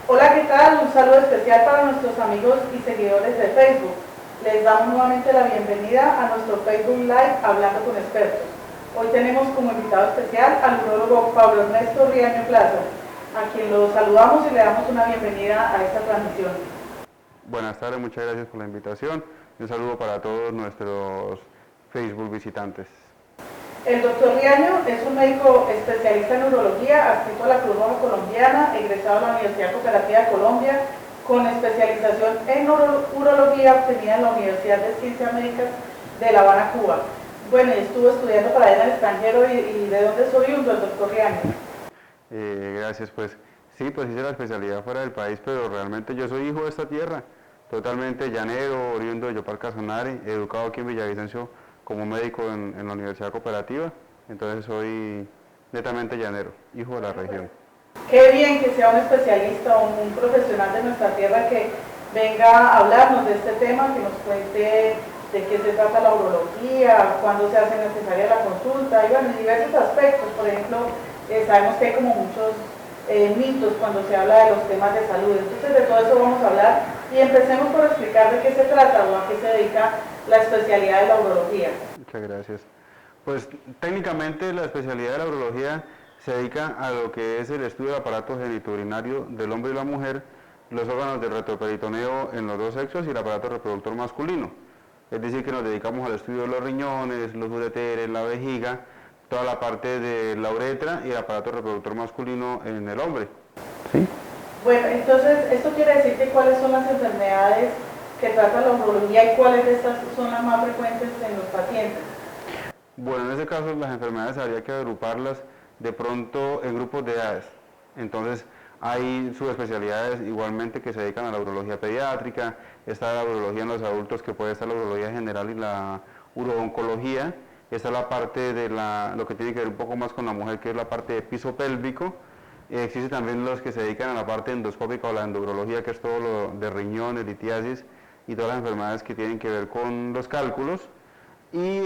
Hola, ¿qué tal? Un saludo especial para nuestros amigos y seguidores de Facebook. Les damos nuevamente la bienvenida a nuestro Facebook Live Hablando con Expertos. Hoy tenemos como invitado especial al urólogo Pablo Ernesto Riaño Plaza, a quien lo saludamos y le damos una bienvenida a esta transmisión. Buenas tardes, muchas gracias por la invitación. Un saludo para todos nuestros Facebook visitantes. El doctor Riaño es un médico especialista en urología, adscrito a la Cruz Roja Colombiana, egresado de la Universidad Cooperativa de Colombia, con especialización en urología obtenida en la Universidad de Ciencias Médicas de La Habana, Cuba. Bueno, estuvo estudiando para allá en el extranjero y ¿de dónde soy el doctor Riaño? Gracias, pues sí, pues hice la especialidad fuera del país, pero realmente yo soy hijo de esta tierra, totalmente llanero, oriundo de Yopal Casanare, educado aquí en Villavicencio como médico en la Universidad Cooperativa, entonces soy netamente llanero, hijo de la región. Qué bien que sea un especialista o un profesional de nuestra tierra que venga a hablarnos de este tema, que nos cuente de qué se trata la urología, cuándo se hace necesaria la consulta, y bueno, en diversos aspectos. Por ejemplo, sabemos que hay como muchos mitos cuando se habla de los temas de salud. Entonces de todo eso vamos a hablar y empecemos por explicar de qué se trata o a qué se dedica la especialidad de la urología. Muchas gracias. Pues técnicamente la especialidad de la urología se dedica a lo que es el estudio del aparato genitourinario del hombre y la mujer, los órganos del retroperitoneo en los dos sexos y el aparato reproductor masculino. Es decir, que nos dedicamos al estudio de los riñones, los ureteres, la vejiga, toda la parte de la uretra y el aparato reproductor masculino en el hombre. ¿Sí? Bueno, entonces, esto quiere decir que cuáles son las enfermedades que trata la urología y cuáles de estas son las más frecuentes en los pacientes. Bueno, en ese caso las enfermedades habría que agruparlas de pronto en grupos de edades. Entonces, hay subespecialidades igualmente que se dedican a la urología pediátrica, está la urología en los adultos que puede estar la urología general y la urooncología, está la parte de lo que tiene que ver un poco más con la mujer, que es la parte de piso pélvico. Existen también los que se dedican a la parte endoscópica o la endourología, que es todo lo de riñones, litiasis y todas las enfermedades que tienen que ver con los cálculos. Y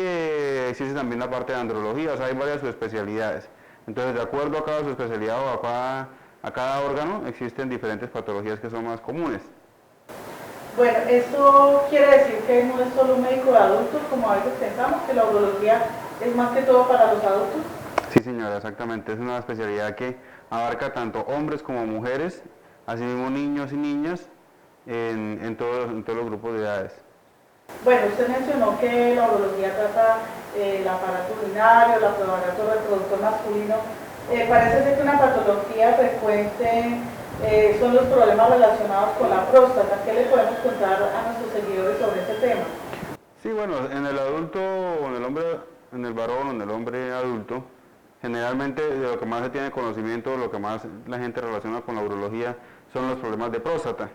existe también la parte de andrología, o sea, hay varias subespecialidades. Entonces, de acuerdo a cada subespecialidad o a cada órgano, existen diferentes patologías que son más comunes. Bueno, esto quiere decir que no es solo un médico de adultos, como a veces pensamos, que la urología es más que todo para los adultos. Sí, señora, exactamente. Es una especialidad que abarca tanto hombres como mujeres, así mismo niños y niñas, en todos los grupos de edades. Bueno, usted mencionó que la urología trata el aparato urinario, el aparato reproductor masculino. Parece ser que una patología frecuente son los problemas relacionados con la próstata. ¿Qué le podemos contar a nuestros seguidores sobre este tema? Sí, bueno, en el adulto, en el hombre, en el varón, en el hombre adulto, generalmente de lo que más se tiene conocimiento, lo que más la gente relaciona con la urología son los problemas de próstata,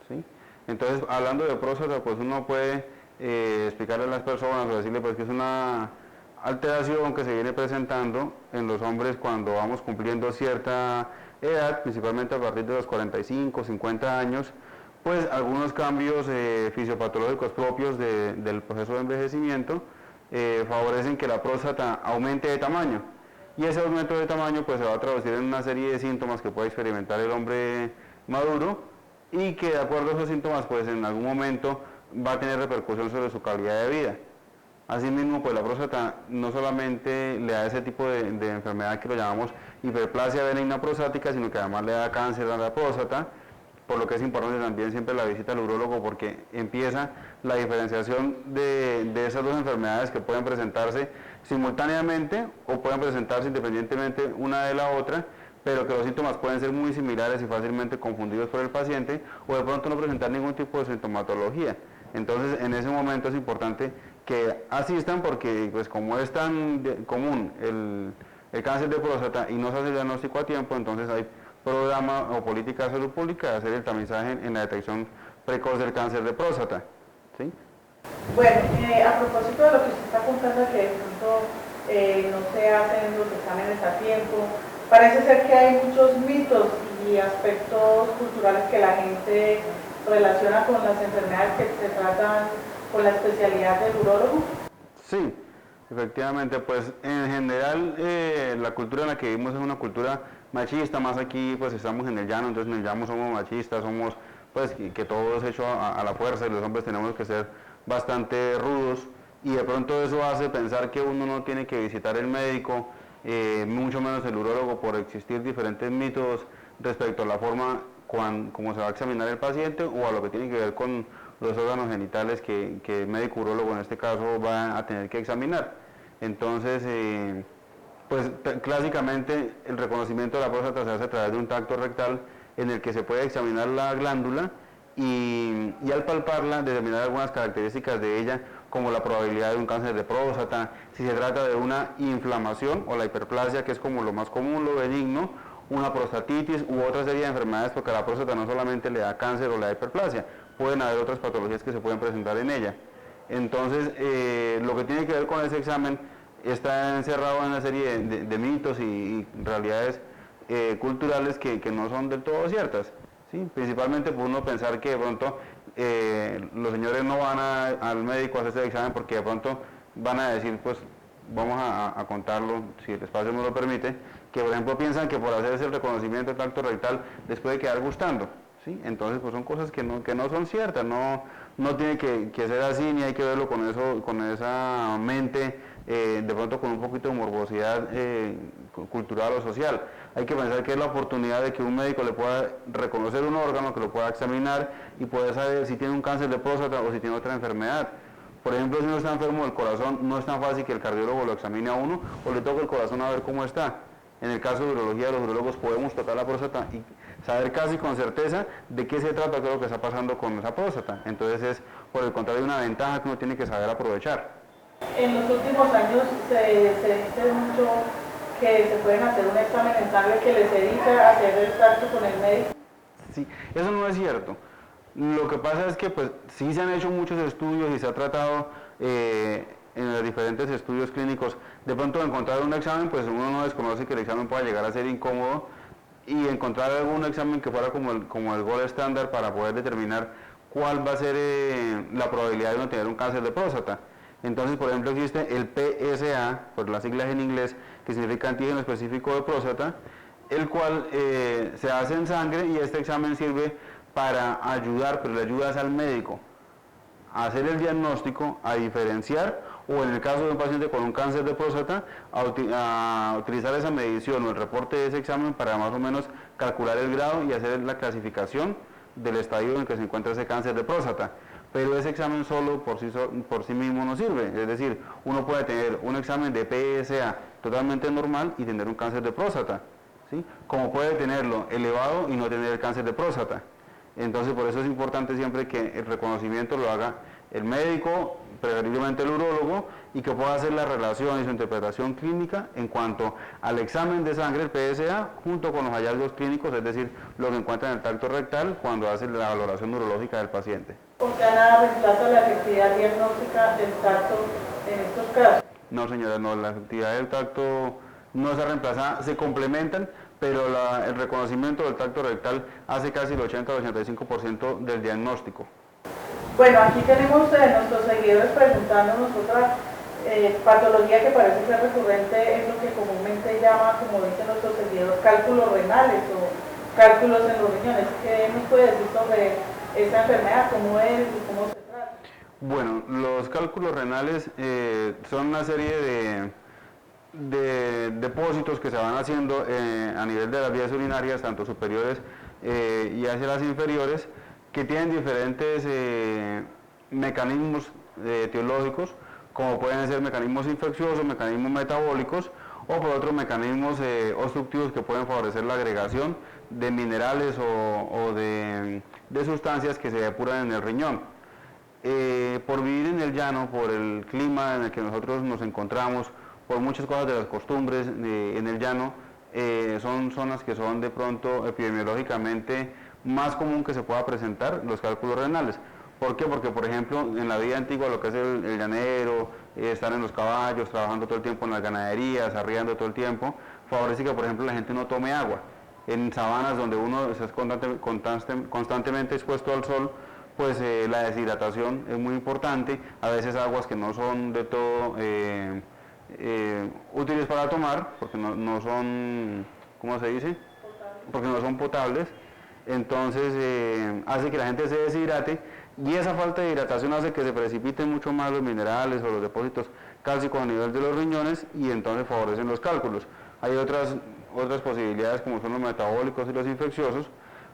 ¿sí? Entonces, hablando de próstata, pues uno puede explicarle a las personas o decirle pues que es una alteración que se viene presentando en los hombres cuando vamos cumpliendo cierta edad, principalmente a partir de los 45, 50 años, pues algunos cambios fisiopatológicos propios del proceso de envejecimiento favorecen que la próstata aumente de tamaño. Y ese aumento de tamaño pues se va a traducir en una serie de síntomas que puede experimentar el hombre maduro y que de acuerdo a esos síntomas pues en algún momento va a tener repercusión sobre su calidad de vida. Asimismo, pues la próstata no solamente le da ese tipo de enfermedad que lo llamamos hiperplasia benigna prostática, sino que además le da cáncer a la próstata, por lo que es importante también siempre la visita al urólogo porque empieza la diferenciación de esas dos enfermedades que pueden presentarse simultáneamente o pueden presentarse independientemente una de la otra, pero que los síntomas pueden ser muy similares y fácilmente confundidos por el paciente o de pronto no presentar ningún tipo de sintomatología. Entonces, en ese momento es importante que asistan porque, pues, como es tan común el cáncer de próstata y no se hace el diagnóstico a tiempo, entonces hay programa o política de salud pública de hacer el tamizaje en la detección precoz del cáncer de próstata. ¿Sí? Bueno, a propósito de lo que usted está contando, que de pronto no se hacen los exámenes a tiempo, parece ser que hay muchos mitos y aspectos culturales que la gente relaciona con las enfermedades que se tratan con la especialidad del urólogo. Sí, efectivamente, pues en general la cultura en la que vivimos es una cultura machista, más aquí pues estamos en el llano, entonces en el llano somos machistas, somos pues que todo es hecho a la fuerza y los hombres tenemos que ser bastante rudos y de pronto eso hace pensar que uno no tiene que visitar el médico, mucho menos el urólogo por existir diferentes mitos respecto a la forma como se va a examinar el paciente o a lo que tiene que ver con los órganos genitales que el médico urólogo en este caso va a tener que examinar. Entonces, pues clásicamente el reconocimiento de la próstata se hace a través de un tacto rectal en el que se puede examinar la glándula y al palparla determinar algunas características de ella como la probabilidad de un cáncer de próstata, si se trata de una inflamación o la hiperplasia que es como lo más común, lo benigno, una prostatitis u otra serie de enfermedades porque a la próstata no solamente le da cáncer o le da hiperplasia, pueden haber otras patologías que se pueden presentar en ella. Entonces, lo que tiene que ver con ese examen está encerrado en una serie de mitos y realidades culturales que no son del todo ciertas. ¿Sí? Principalmente por uno pensar que de pronto los señores no van al médico a hacerse el examen porque de pronto van a decir, pues vamos a contarlo, si el espacio no lo permite, que por ejemplo piensan que por hacerse el reconocimiento del tacto rectal les puede quedar gustando. ¿Sí? Entonces pues son cosas que no son ciertas, no tiene que ser así ni hay que verlo con esa mente, de pronto con un poquito de morbosidad cultural o social. Hay que pensar que es la oportunidad de que un médico le pueda reconocer un órgano, que lo pueda examinar y pueda saber si tiene un cáncer de próstata o si tiene otra enfermedad. Por ejemplo, si uno está enfermo del corazón, no es tan fácil que el cardiólogo lo examine a uno o le toque el corazón a ver cómo está. En el caso de urología, los urólogos podemos tocar la próstata y saber casi con certeza de qué se trata, qué es lo que está pasando con esa próstata. Entonces es, por el contrario, una ventaja que uno tiene que saber aprovechar. En los últimos años se dice mucho que se pueden hacer un examen en sangre que les evita hacer el tacto con el médico. Sí, eso no es cierto. Lo que pasa es que pues sí se han hecho muchos estudios y se ha tratado en los diferentes estudios clínicos de pronto encontrar un examen, pues uno no desconoce que el examen pueda llegar a ser incómodo y encontrar algún examen que fuera como el gold estándar para poder determinar cuál va a ser la probabilidad de uno tener un cáncer de próstata. Entonces, por ejemplo, existe el PSA, por las siglas en inglés, que significa antígeno específico de próstata, el cual se hace en sangre y este examen sirve para ayudar, pero le ayudas al médico a hacer el diagnóstico, a diferenciar o en el caso de un paciente con un cáncer de próstata, a utilizar esa medición o el reporte de ese examen para más o menos calcular el grado y hacer la clasificación del estadio en el que se encuentra ese cáncer de próstata. Pero ese examen solo por sí mismo no sirve, es decir, uno puede tener un examen de PSA totalmente normal y tener un cáncer de próstata, ¿sí? Como puede tenerlo elevado y no tener el cáncer de próstata. Entonces por eso es importante siempre que el reconocimiento lo haga el médico, preferiblemente el urólogo, y que pueda hacer la relación y su interpretación clínica en cuanto al examen de sangre, el PSA, junto con los hallazgos clínicos, es decir, lo que encuentra en el tacto rectal cuando hace la valoración urológica del paciente. O sea, nada reemplaza la efectividad diagnóstica del tacto en estos casos. No señora, no, la efectividad del tacto no se reemplaza, se complementan, pero el reconocimiento del tacto rectal hace casi el 80-85% del diagnóstico. Bueno, aquí tenemos nuestros seguidores preguntándonos otra patología que parece ser recurrente, es lo que comúnmente llama, como dicen nuestros seguidores, cálculos renales o cálculos en los riñones. ¿Qué nos puede decir sobre esa enfermedad, cómo es y cómo se trata? Bueno, los cálculos renales son una serie de depósitos que se van haciendo a nivel de las vías urinarias, tanto superiores y hacia las inferiores, que tienen diferentes mecanismos etiológicos, como pueden ser mecanismos infecciosos, mecanismos metabólicos, o por otros mecanismos obstructivos que pueden favorecer la agregación de minerales o de sustancias que se depuran en el riñón. Por vivir en el llano, por el clima en el que nosotros nos encontramos, por muchas cosas de las costumbres en el llano, son zonas que son de pronto epidemiológicamente más común que se pueda presentar los cálculos renales. ¿Por qué? Porque, por ejemplo, en la vida antigua lo que es el llanero, estar en los caballos, trabajando todo el tiempo en las ganaderías, arriando todo el tiempo, favorece que, por ejemplo, la gente no tome agua. En sabanas donde uno está constantemente expuesto al sol, pues la deshidratación es muy importante, a veces aguas que no son de todo útiles para tomar, porque no son ¿cómo se dice? Porque no son potables, entonces hace que la gente se deshidrate y esa falta de hidratación hace que se precipiten mucho más los minerales o los depósitos cálcicos a nivel de los riñones y entonces favorecen los cálculos. Hay otras posibilidades como son los metabólicos y los infecciosos,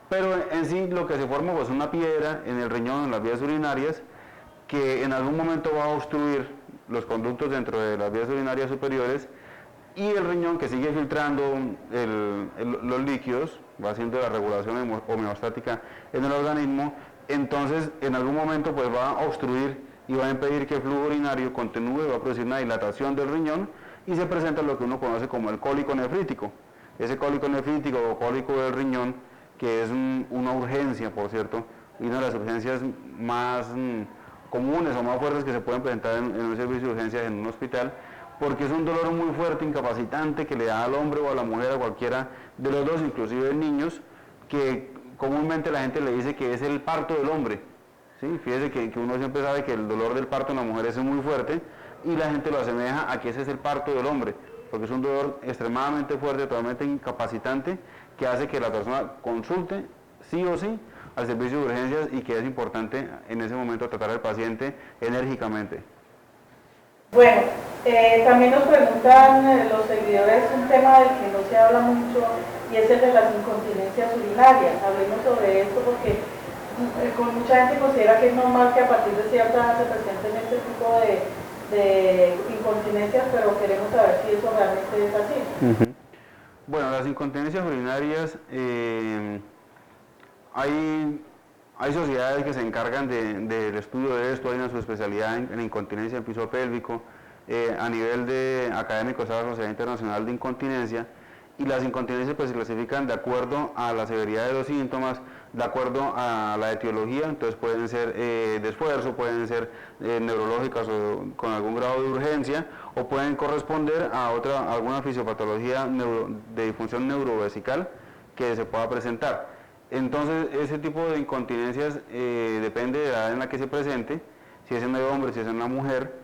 pero en sí lo que se forma pues, es una piedra en el riñón, en las vías urinarias, que en algún momento va a obstruir los conductos dentro de las vías urinarias superiores y el riñón que sigue filtrando los líquidos, va haciendo la regulación homeostática en el organismo, entonces en algún momento pues va a obstruir y va a impedir que el flujo urinario continúe, va a producir una dilatación del riñón y se presenta lo que uno conoce como el cólico nefrítico. Ese cólico nefrítico o cólico del riñón, que es una urgencia, por cierto, y una de las urgencias más comunes o más fuertes que se pueden presentar en un servicio de urgencias en un hospital, porque es un dolor muy fuerte, incapacitante, que le da al hombre o a la mujer, a cualquiera de los dos, inclusive en niños, que comúnmente la gente le dice que es el parto del hombre. ¿Sí? Fíjese que uno siempre sabe que el dolor del parto en la mujer es muy fuerte y la gente lo asemeja a que ese es el parto del hombre, porque es un dolor extremadamente fuerte, totalmente incapacitante, que hace que la persona consulte sí o sí al servicio de urgencias y que es importante en ese momento tratar al paciente enérgicamente. Bueno, también nos preguntan los seguidores un tema del que no se habla mucho y es el de las incontinencias urinarias. Hablemos sobre esto porque con mucha gente considera que es normal que a partir de cierta edad se presenten este tipo de incontinencias, pero queremos saber si eso realmente es así. Bueno, las incontinencias urinarias, hay sociedades que se encargan del estudio de esto, hay una subespecialidad en incontinencia en piso pélvico, a nivel de académico está la Sociedad Internacional de Incontinencia, y las incontinencias pues se clasifican de acuerdo a la severidad de los síntomas, de acuerdo a la etiología, entonces pueden ser de esfuerzo, pueden ser neurológicas o con algún grado de urgencia, o pueden corresponder a alguna fisiopatología de disfunción neurovesical que se pueda presentar. Entonces ese tipo de incontinencias depende de la edad en la que se presente, si es en el hombre, si es en la mujer,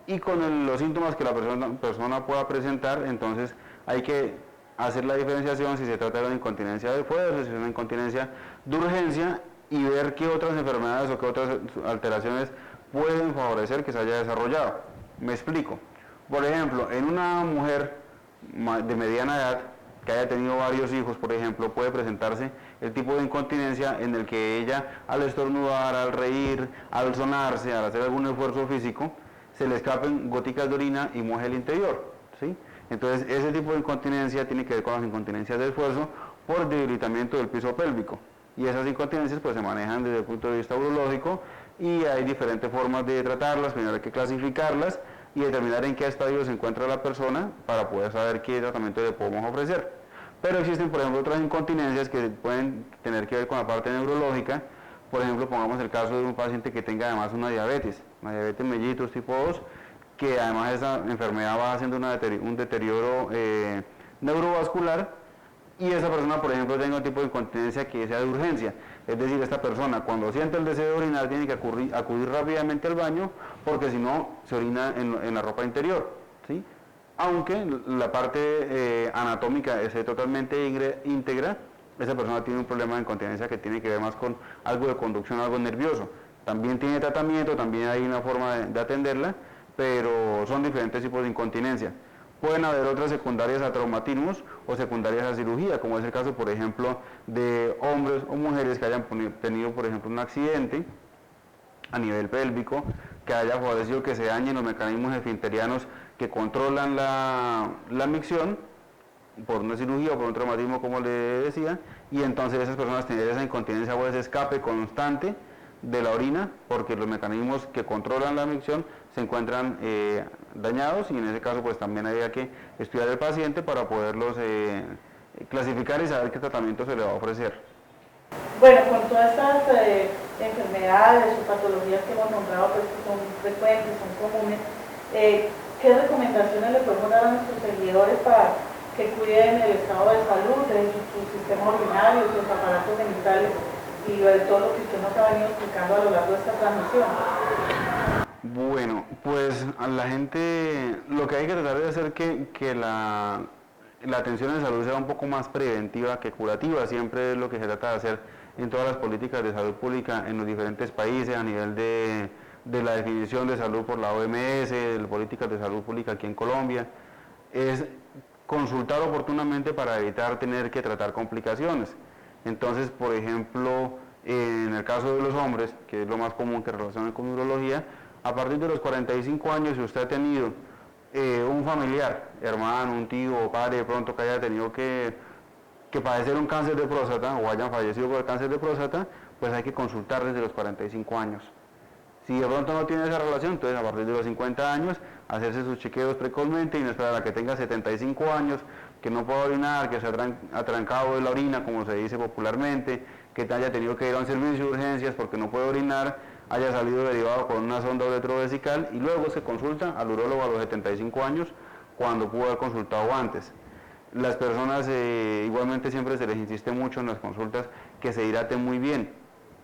y con los síntomas que la persona pueda presentar, entonces hay que hacer la diferenciación si se trata de una incontinencia de esfuerzo, si es una incontinencia de urgencia y ver qué otras enfermedades o qué otras alteraciones pueden favorecer que se haya desarrollado. Me explico. Por ejemplo, en una mujer de mediana edad que haya tenido varios hijos, por ejemplo, puede presentarse el tipo de incontinencia en el que ella, al estornudar, al reír, al sonarse, al hacer algún esfuerzo físico, se le escapen goticas de orina y moje el interior, ¿sí? Entonces, ese tipo de incontinencia tiene que ver con las incontinencias de esfuerzo por debilitamiento del piso pélvico. Y esas incontinencias pues se manejan desde el punto de vista urológico y hay diferentes formas de tratarlas. Primero hay que clasificarlas y determinar en qué estadio se encuentra la persona para poder saber qué tratamiento le podemos ofrecer. Pero existen, por ejemplo, otras incontinencias que pueden tener que ver con la parte neurológica. Por ejemplo, pongamos el caso de un paciente que tenga además una diabetes mellitus tipo 2, que además esa enfermedad va haciendo un deterioro neurovascular y esa persona, por ejemplo, tenga un tipo de incontinencia que sea de urgencia. Es decir, esta persona cuando siente el deseo de orinar tiene que acudir rápidamente al baño porque si no se orina en la ropa interior, ¿sí? Aunque la parte anatómica esté totalmente íntegra, esa persona tiene un problema de incontinencia que tiene que ver más con algo de conducción, algo nervioso. También tiene tratamiento, también hay una forma de atenderla, pero son diferentes tipos de incontinencia. Pueden haber otras secundarias a traumatismos o secundarias a cirugía, como es el caso, por ejemplo, de hombres o mujeres que hayan tenido, por ejemplo, un accidente a nivel pélvico, que haya favorecido que se dañen los mecanismos esfinterianos que controlan la micción, por una cirugía o por un traumatismo, como le decía, y entonces esas personas tienen esa incontinencia o ese escape constante de la orina, porque los mecanismos que controlan la micción se encuentran dañados y en ese caso pues también había que estudiar el paciente para poderlos clasificar y saber qué tratamiento se le va a ofrecer. Bueno, con todas estas enfermedades o patologías que hemos nombrado, pues que son frecuentes, son comunes, ¿qué recomendaciones le podemos dar a nuestros seguidores para que cuiden el estado de salud de su sistema urinario, sus aparatos genitales y de todo lo que usted nos ha venido explicando a lo largo de esta transmisión? Bueno, pues a la gente lo que hay que tratar de hacer que la atención en salud sea un poco más preventiva que curativa, siempre es lo que se trata de hacer en todas las políticas de salud pública en los diferentes países, a nivel de la definición de salud por la OMS, de las políticas de salud pública aquí en Colombia, es consultar oportunamente para evitar tener que tratar complicaciones. Entonces, por ejemplo, en el caso de los hombres, que es lo más común que relacionan con urología, a partir de los 45 años, si usted ha tenido un familiar, hermano, un tío o padre de pronto que haya tenido que padecer un cáncer de próstata o hayan fallecido por el cáncer de próstata, pues hay que consultar desde los 45 años. Si de pronto no tiene esa relación, entonces a partir de los 50 años, hacerse sus chequeos precozmente y no esperar a que tenga 75 años, que no pueda orinar, que se ha atrancado de la orina, como se dice popularmente, que haya tenido que ir a un servicio de urgencias porque no puede orinar, haya salido derivado con una sonda uretrovesical y luego se consulta al urólogo a los 75 años cuando pudo haber consultado antes. Las personas igualmente siempre se les insiste mucho en las consultas que se hidraten muy bien,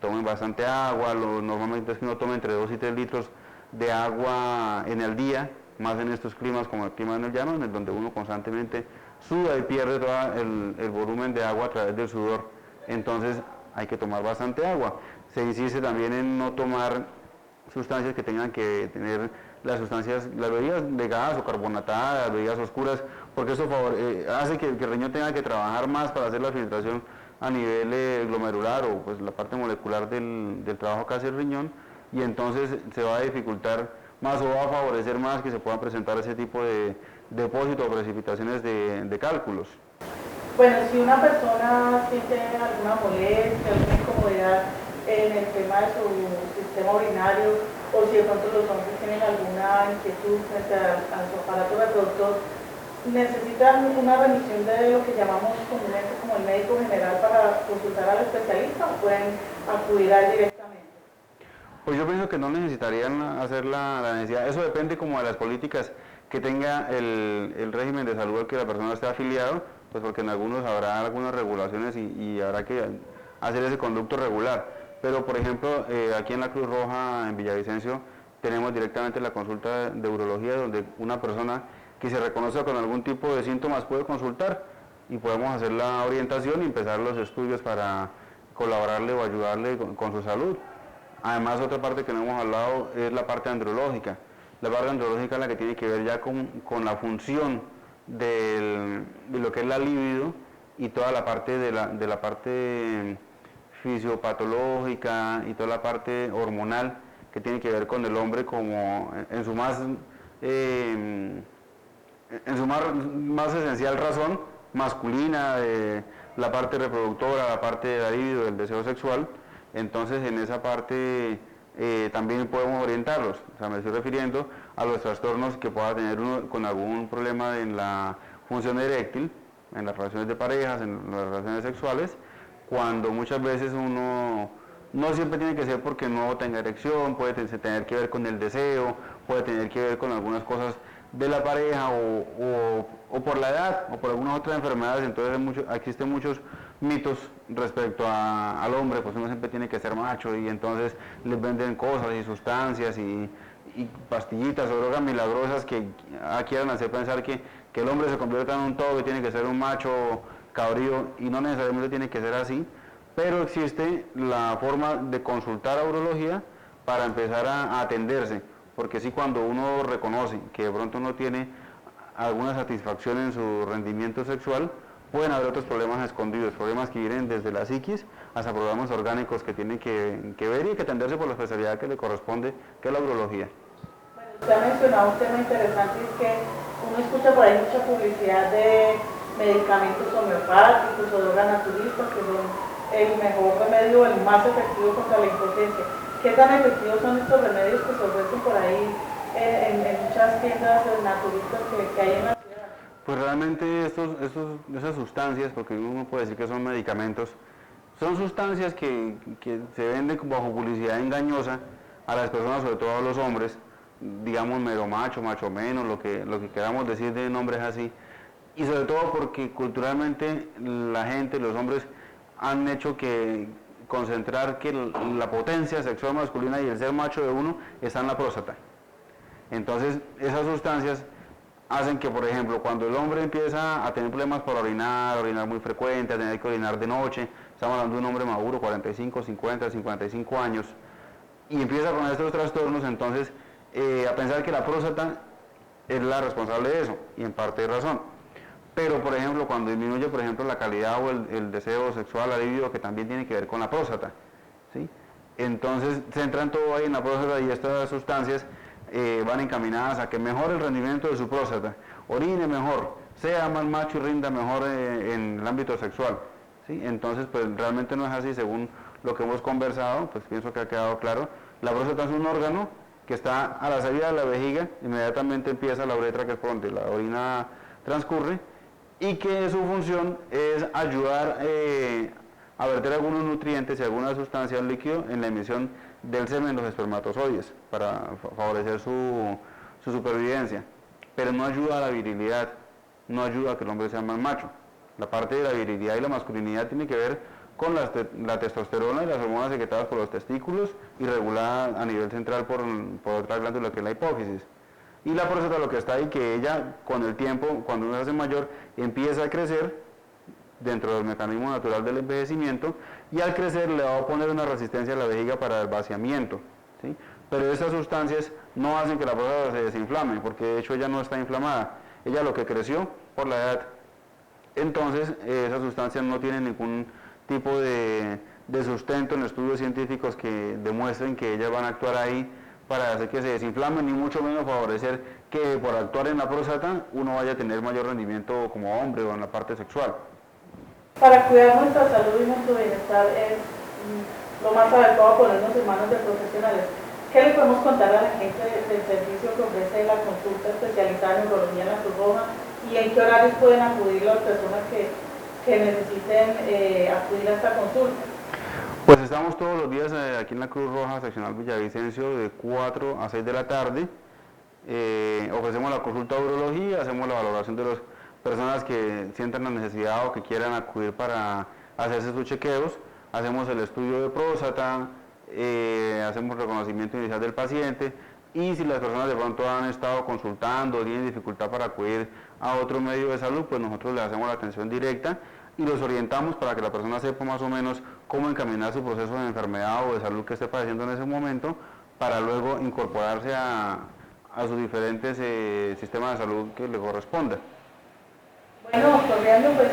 tomen bastante agua, normalmente es que uno tome entre 2 y 3 litros de agua en el día, más en estos climas como el clima en el llano, en el donde uno constantemente suda y pierde todo el volumen de agua a través del sudor, entonces hay que tomar bastante agua. Se insiste también en no tomar sustancias que tengan que tener las bebidas de gas o carbonatadas, bebidas oscuras, porque eso hace que el riñón tenga que trabajar más para hacer la filtración a nivel glomerular o pues la parte molecular del trabajo que hace el riñón, y entonces se va a dificultar más o va a favorecer más que se puedan presentar ese tipo de depósitos o precipitaciones de cálculos. Bueno, si una persona siente alguna molestia, alguna incomodidad en el tema de su sistema urinario, o si de pronto los hombres tienen alguna inquietud frente a su aparato reproductor, necesitan una remisión de lo que llamamos comúnmente como el médico general para consultar al especialista, o pueden acudir a él directamente. Pues yo pienso que no necesitarían hacer la necesidad, eso depende como de las políticas que tenga el régimen de salud al que la persona esté afiliado, pues porque en algunos habrá algunas regulaciones y habrá que hacer ese conducto regular. Pero por ejemplo, aquí en la Cruz Roja, en Villavicencio, tenemos directamente la consulta de urología, donde una persona que se reconoce con algún tipo de síntomas puede consultar y podemos hacer la orientación y empezar los estudios para colaborarle o ayudarle con su salud. Además, otra parte que no hemos hablado es la parte andrológica. La parte andrológica es la que tiene que ver ya con la función de lo que es la libido y toda la parte de la parte fisiopatológica y toda la parte hormonal que tiene que ver con el hombre como en su más esencial razón masculina, la parte reproductora, la parte de la libido, del deseo sexual. Entonces en esa parte también podemos orientarlos, o sea, me estoy refiriendo a los trastornos que pueda tener uno con algún problema en la función eréctil, en las relaciones de parejas, en las relaciones sexuales, cuando muchas veces uno no siempre tiene que ser porque no tenga erección, puede tener que ver con el deseo, puede tener que ver con algunas cosas de la pareja o por la edad o por algunas otras enfermedades. Entonces existen muchos mitos respecto al hombre, pues uno siempre tiene que ser macho y entonces les venden cosas y sustancias y pastillitas o drogas milagrosas que quieran hacer pensar que el hombre se convierta en un todo y tiene que ser un macho cabrío, y no necesariamente tiene que ser así, pero existe la forma de consultar a urología para empezar a atenderse, porque sí, cuando uno reconoce que de pronto no tiene alguna satisfacción en su rendimiento sexual, pueden haber otros problemas escondidos, problemas que vienen desde la psiquis hasta problemas orgánicos que tienen que ver y que atenderse por la especialidad que le corresponde, que es la urología. Bueno, usted ha mencionado un tema interesante, es que uno escucha por ahí mucha publicidad de medicamentos homeopáticos o drogas naturistas que son el mejor remedio, el más efectivo contra la impotencia. ¿Qué tan efectivos son estos remedios que se ofrecen por ahí en muchas tiendas naturistas que hay en la ciudad? Pues realmente esas sustancias, porque uno puede decir que son medicamentos, son sustancias que se venden bajo publicidad engañosa a las personas, sobre todo a los hombres, digamos mero macho, macho menos, lo que queramos decir de nombres así, y sobre todo porque culturalmente la gente, los hombres, han hecho que concentrar que la potencia sexual masculina y el ser macho de uno está en la próstata. Entonces esas sustancias hacen que, por ejemplo, cuando el hombre empieza a tener problemas para orinar muy frecuente, a tener que orinar de noche, estamos hablando de un hombre maduro, 45, 50, 55 años, y empieza con estos trastornos, entonces a pensar que la próstata es la responsable de eso, y en parte hay razón. Pero, por ejemplo, cuando disminuye, por ejemplo, la calidad o el deseo sexual, la libido, que también tiene que ver con la próstata, ¿sí? Entonces, centran todo ahí en la próstata y estas sustancias van encaminadas a que mejore el rendimiento de su próstata, orine mejor, sea más macho y rinda mejor en el ámbito sexual, ¿sí? Entonces, pues realmente no es así, según lo que hemos conversado, pues pienso que ha quedado claro. La próstata es un órgano que está a la salida de la vejiga, inmediatamente empieza la uretra, que es por donde la orina transcurre, y que su función es ayudar a verter algunos nutrientes y algunas sustancias líquidas en la emisión del semen de los espermatozoides para favorecer su supervivencia, pero no ayuda a la virilidad, no ayuda a que el hombre sea más macho. La parte de la virilidad y la masculinidad tiene que ver con la testosterona y las hormonas secretadas por los testículos y regulada a nivel central por otra glándula que es la hipófisis. Y la próstata lo que está ahí, que ella con el tiempo, cuando uno se hace mayor, empieza a crecer dentro del mecanismo natural del envejecimiento, y al crecer le va a poner una resistencia a la vejiga para el vaciamiento, ¿sí? Pero estas sustancias no hacen que la próstata se desinflame, porque de hecho ella no está inflamada, ella lo que creció por la edad. Entonces esas sustancias no tienen ningún tipo de sustento en estudios científicos que demuestren que ellas van a actuar ahí para hacer que se desinflamen, ni mucho menos favorecer que por actuar en la próstata uno vaya a tener mayor rendimiento como hombre o en la parte sexual. Para cuidar nuestra salud y nuestro bienestar es lo más adecuado ponernos en manos de profesionales. ¿Qué le podemos contar a la gente del servicio que ofrece la consulta especializada en neurología en la Cruz Roja y en qué horarios pueden acudir las personas que necesiten acudir a esta consulta? Pues estamos todos los días aquí en la Cruz Roja Seccional Villavicencio de 4 a 6 de la tarde. Ofrecemos la consulta de urología, hacemos la valoración de las personas que sientan la necesidad o que quieran acudir para hacerse sus chequeos, hacemos el estudio de próstata, hacemos reconocimiento inicial del paciente, y si las personas de pronto han estado consultando o tienen dificultad para acudir a otro medio de salud, pues nosotros les hacemos la atención directa y los orientamos para que la persona sepa más o menos cómo encaminar su proceso de enfermedad o de salud que esté padeciendo en ese momento, para luego incorporarse a sus diferentes sistemas de salud que le corresponda. Bueno, doctor Leandro, pues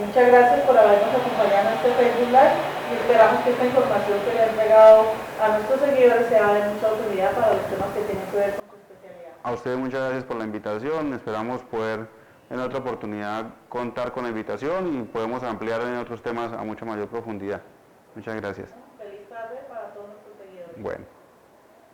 muchas gracias por habernos acompañado en este Facebook Live y esperamos que esta información que le han llegado a nuestros seguidores sea de mucha utilidad para los temas que tienen que ver con su especialidad. A ustedes muchas gracias por la invitación, esperamos poder en otra oportunidad contar con la invitación y podemos ampliar en otros temas a mucha mayor profundidad. Muchas gracias. Feliz tarde para todos nuestros seguidores. Bueno.